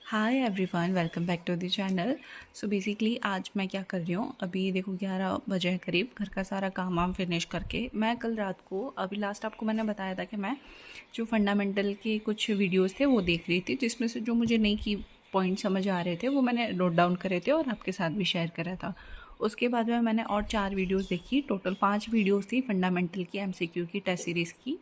Hi everyone, welcome back to the channel. So basically आज मैं क्या कर रही हूँ, अभी देखो 11 बजे है करीब, घर का सारा काम वाम फिनिश करके मैं कल रात को, अभी लास्ट आपको मैंने बताया था कि मैं जो फंडामेंटल के कुछ वीडियोस थे वो देख रही थी, जिसमें से जो मुझे नई की पॉइंट समझ आ रहे थे वो मैंने नोट डाउन करे थे और आपके साथ भी शेयर करा था। उसके बाद में मैंने और 4 वीडियोस देखी, टोटल 5 वीडियोस थी फंडामेंटल की, एमसीक्यू की, टेस्ट सीरीज़ की।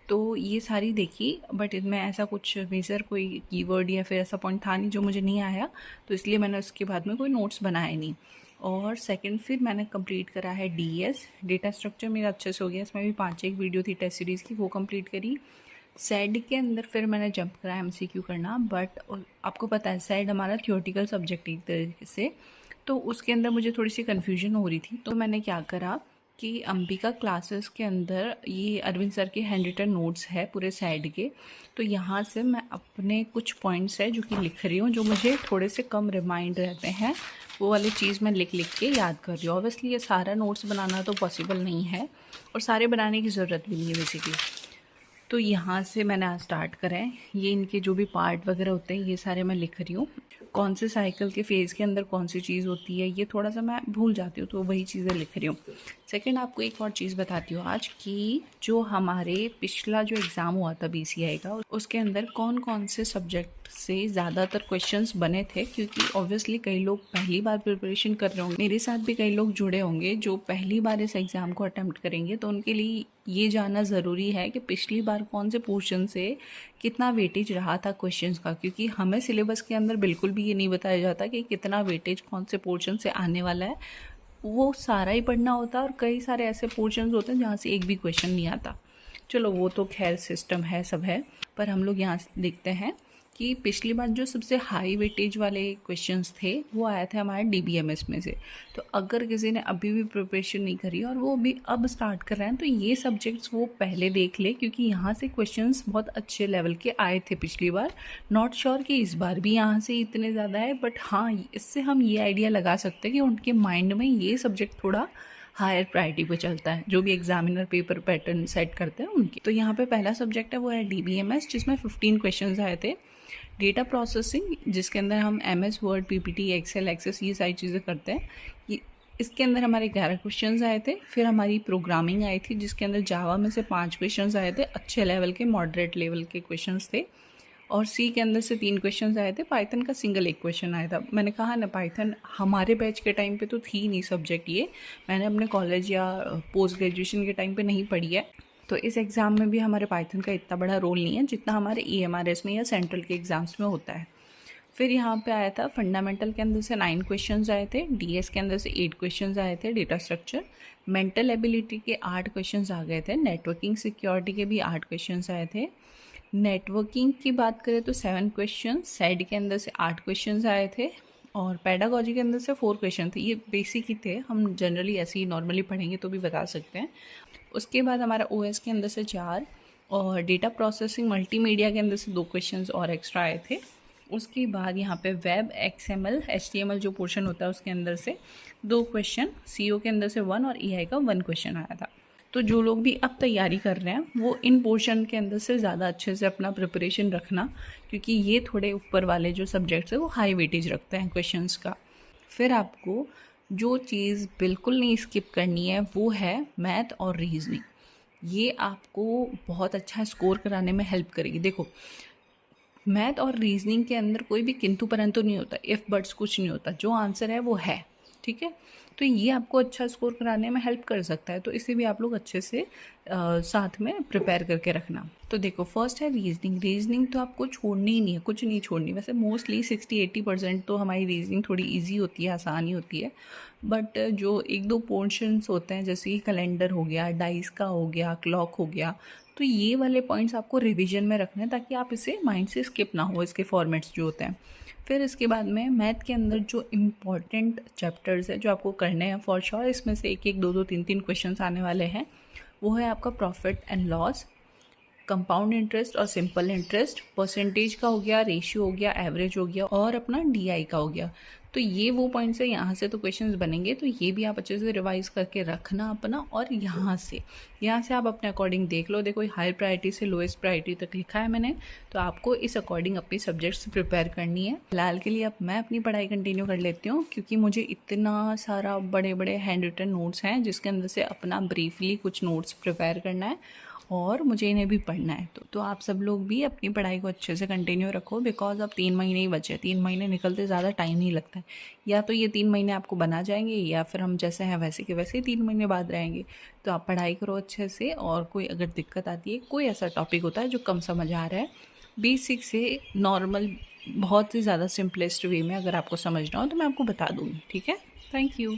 तो ये सारी देखी, बट इनमें ऐसा कुछ मेजर कोई कीवर्ड या फिर ऐसा पॉइंट था नहीं जो मुझे नहीं आया, तो इसलिए मैंने उसके बाद में कोई नोट्स बनाए नहीं। और सेकंड फिर मैंने कंप्लीट करा है डीएस, डेटा स्ट्रक्चर मेरा अच्छे से हो गया, इसमें भी 5 एक वीडियो थी टेस्ट सीरीज़ की, वो कंप्लीट करी। सेड के अंदर फिर मैंने जंप करा एमसीक्यू करना, बट आपको पता है सेड हमारा थियोरटिकल सब्जेक्ट एक तरीके से, तो उसके अंदर मुझे थोड़ी सी कन्फ्यूजन हो रही थी। तो मैंने क्या करा कि अंबिका क्लासेस के अंदर ये अरविंद सर के हैंड रिटन नोट्स है पूरे साइड के, तो यहाँ से मैं अपने कुछ पॉइंट्स है जो कि लिख रही हूँ, जो मुझे थोड़े से कम रिमाइंड रहते हैं, वो वाली चीज़ मैं लिख लिख के याद कर रही हूँ। ऑब्वियसली ये सारा नोट्स बनाना तो पॉसिबल नहीं है और सारे बनाने की ज़रूरत भी नहीं है बेसिकली। तो यहाँ से मैंने आज स्टार्ट करा है, ये इनके जो भी पार्ट वगैरह होते हैं ये सारे मैं लिख रही हूँ। कौन से साइकिल के फेज़ के अंदर कौन सी चीज़ होती है ये थोड़ा सा मैं भूल जाती हूँ, तो वही चीज़ें लिख रही हूँ। सेकंड, आपको एक और चीज़ बताती हूँ आज कि जो हमारे पिछला जो एग्ज़ाम हुआ था बीसीआई का, उसके अंदर कौन कौन से सब्जेक्ट से ज़्यादातर क्वेश्चंस बने थे, क्योंकि ऑब्वियसली कई लोग पहली बार प्रिपरेशन कर रहे होंगे, मेरे साथ भी कई लोग जुड़े होंगे जो पहली बार इस एग्ज़ाम को अटैम्प्ट करेंगे, तो उनके लिए ये जानना ज़रूरी है कि पिछली बार कौन से पोर्शन से कितना वेटेज रहा था क्वेश्चंस का, क्योंकि हमें सिलेबस के अंदर बिल्कुल भी ये नहीं बताया जाता कि कितना वेटेज कौन से पोर्शन से आने वाला है। वो सारा ही पढ़ना होता है और कई सारे ऐसे पोर्शंस होते हैं जहाँ से एक भी क्वेश्चन नहीं आता। चलो वो तो खैर सिस्टम है, सब है, पर हम लोग यहाँ देखते हैं कि पिछली बार जो सबसे हाई वेटेज वाले क्वेश्चंस थे वो आए थे हमारे डीबीएमएस में से। तो अगर किसी ने अभी भी प्रिपरेशन नहीं करी और वो भी अब स्टार्ट कर रहे हैं, तो ये सब्जेक्ट्स वो पहले देख ले, क्योंकि यहाँ से क्वेश्चंस बहुत अच्छे लेवल के आए थे पिछली बार। नॉट श्योर कि इस बार भी यहाँ से इतने ज़्यादा है, बट हाँ इससे हम ये आइडिया लगा सकते हैं कि उनके माइंड में ये सब्जेक्ट थोड़ा हायर प्रायोरिटी पे चलता है, जो भी एग्जामिनर पेपर पैटर्न सेट करते हैं उनके। तो यहाँ पे पहला सब्जेक्ट है वो है डीबीएमएस, जिसमें 15 क्वेश्चंस आए थे। डेटा प्रोसेसिंग, जिसके अंदर हम MS Word, PPT, Excel, Access ये सारी चीज़ें करते हैं, ये इसके अंदर हमारे 11 क्वेश्चंस आए थे। फिर हमारी प्रोग्रामिंग आई थी, जिसके अंदर जावा में से 5 क्वेश्चंस आए थे, अच्छे लेवल के, मॉडरेट लेवल के क्वेश्चंस थे। और सी के अंदर से 3 क्वेश्चंस आए थे। पाइथन का सिंगल एक क्वेश्चन आया था। मैंने कहा ना, पाइथन हमारे बैच के टाइम पे तो थी नहीं सब्जेक्ट, ये मैंने अपने कॉलेज या पोस्ट ग्रेजुएशन के टाइम पे नहीं पढ़ी है, तो इस एग्ज़ाम में भी हमारे पाइथन का इतना बड़ा रोल नहीं है जितना हमारे ईएमआरएस में या सेंट्रल के एग्ज़ाम्स में होता है। फिर यहाँ पे आया था फंडामेंटल के अंदर से 9 क्वेश्चंस आए थे, डीएस के अंदर से 8 क्वेश्चंस आए थे, डेटा स्ट्रक्चर, मेंटल एबिलिटी के 8 क्वेश्चंस आ गए थे, नेटवर्किंग सिक्योरिटी के भी 8 क्वेश्चंस आए थे। नेटवर्किंग की बात करें तो 7 क्वेश्चन, साइड के अंदर से 8 क्वेश्चंस आए थे और पैडागॉजी के अंदर से 4 क्वेश्चन थे। ये बेसिक ही थे, हम जनरली ऐसे ही नॉर्मली पढ़ेंगे तो भी बता सकते हैं। उसके बाद हमारा ओएस के अंदर से 4 और डेटा प्रोसेसिंग मल्टीमीडिया के अंदर से 2 क्वेश्चंस और एक्स्ट्रा आए थे। उसके बाद यहाँ पे वेब, एक्सएमएल, एचटीएमएल जो पोर्शन होता है उसके अंदर से 2 क्वेश्चन, सीओ के अंदर से 1 और ईआई का 1 क्वेश्चन आया था। तो जो लोग भी अब तैयारी कर रहे हैं वो इन पोर्शन के अंदर से ज़्यादा अच्छे से अपना प्रिपरेशन रखना, क्योंकि ये थोड़े ऊपर वाले जो सब्जेक्ट्स है वो हाई वेटेज रखते हैं क्वेश्चंस का। फिर आपको जो चीज़ बिल्कुल नहीं स्किप करनी है वो है मैथ और रीजनिंग। ये आपको बहुत अच्छा स्कोर कराने में हेल्प करेगी। देखो, मैथ और रीजनिंग के अंदर कोई भी किंतु परंतु नहीं होता, इफ़ बट्स कुछ नहीं होता, जो आंसर है वो है, ठीक है। तो ये आपको अच्छा स्कोर कराने में हेल्प कर सकता है, तो इसे भी आप लोग अच्छे से साथ में प्रिपेयर करके रखना। तो देखो, फर्स्ट है रीजनिंग। रीजनिंग तो आपको छोड़नी ही नहीं है, कुछ नहीं छोड़नी। वैसे मोस्टली 60-80% तो हमारी रीजनिंग थोड़ी ईजी होती है, आसान ही होती है, बट जो 1-2 पोर्शंस होते हैं, जैसे कि कैलेंडर हो गया, डाइस का हो गया, क्लॉक हो गया, तो ये वाले पॉइंट्स आपको रिवीजन में रखने हैं ताकि आप इसे माइंड से स्किप ना हो, इसके फॉर्मेट्स जो होते हैं। फिर इसके बाद में मैथ के अंदर जो इम्पॉर्टेंट चैप्टर्स है जो आपको करने हैं फॉर श्योर, इसमें से 1-1, 2-2, 3-3 क्वेश्चंस आने वाले हैं। वो है आपका profit and loss, compound interest और सिंपल इंटरेस्ट, परसेंटेज का हो गया, रेशियो हो गया, एवरेज हो गया और अपना डीआई का हो गया। तो ये वो पॉइंट्स है, यहाँ से तो क्वेश्चंस बनेंगे, तो ये भी आप अच्छे से रिवाइज करके रखना अपना। और यहाँ से आप अपने अकॉर्डिंग देख लो। देखो हाई प्रायोरिटी से लोएस्ट प्रायोरिटी तक लिखा है मैंने, तो आपको इस अकॉर्डिंग अपनी सब्जेक्ट्स प्रिपेयर करनी है। फिलहाल के लिए अब मैं अपनी पढ़ाई कंटिन्यू कर लेती हूँ, क्योंकि मुझे इतना सारा बड़े बड़े हैंड रिटन नोट्स हैं जिसके अंदर से अपना ब्रीफली कुछ नोट्स प्रिपेयर करना है और मुझे इन्हें भी पढ़ना है। तो आप सब लोग भी अपनी पढ़ाई को अच्छे से कंटिन्यू रखो, बिकॉज अब 3 महीने ही बचे हैं। 3 महीने निकलते ज़्यादा टाइम नहीं लगता है। या तो ये 3 महीने आपको बना जाएंगे, या फिर हम जैसे हैं वैसे के वैसे ही 3 महीने बाद रहेंगे। तो आप पढ़ाई करो अच्छे से, और कोई अगर दिक्कत आती है, कोई ऐसा टॉपिक होता है जो कम समझ आ रहा है, बेसिक से नॉर्मल, बहुत ही ज़्यादा सिंपलेस्ट वे में अगर आपको समझना हो तो मैं आपको बता दूँगी। ठीक है, थैंक यू।